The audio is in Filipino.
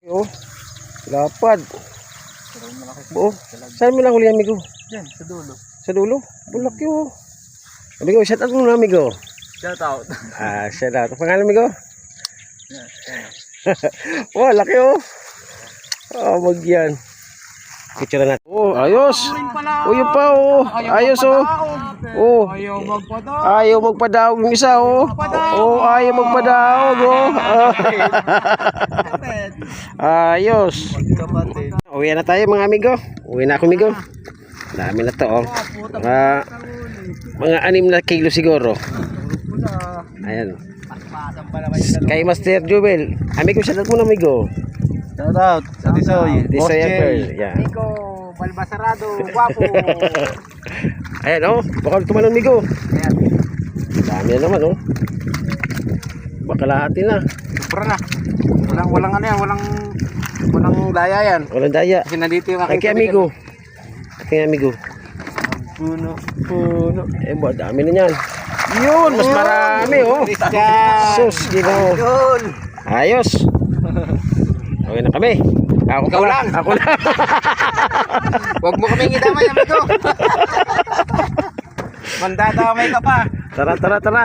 Oh, lapad. Buo. Saan mo lang huli, amigo? Yan, sa dulo. Sa dulo? Bulak yun. Amigo, shout out mo na, amigo. Shout out. Shout out. Pangalan, amigo? Oh, laki oh. Wag yan. Picture na. Oh, ayos. Oh, yun pa oh. Ayos oh. Oh. Ayaw magpadaog yung isa oh. Oh, ayaw magpadaog oh. Ayos. Uwi na tayo mga amigo. Uwi na ako amigo. Dami na to oh. Mga 6 na kilo siguro. Ayan. Kay Master Jubel. Amigo, shout out mo na amigo. Shout out sa Disoy. Disoy Apple. Yeah. Nico Balbasarado, guwapo. Ayan oh. Baka tumalon amigo. Ayan. Dami na naman oh. Bakalahati na. Sobra na. Walang ano yan, walang daya yan. Walang daya. Kasi nandito yung Kay amigo. Kay amigo. Puno. Eh, dami na yan. Yun, mas marami oh. Sus, gino. Ayos. Okay na kami. Ako Ikaw lang. Ako lang. Huwag mo kaming idamay, amigo. Mandadamay ka pa. Tara.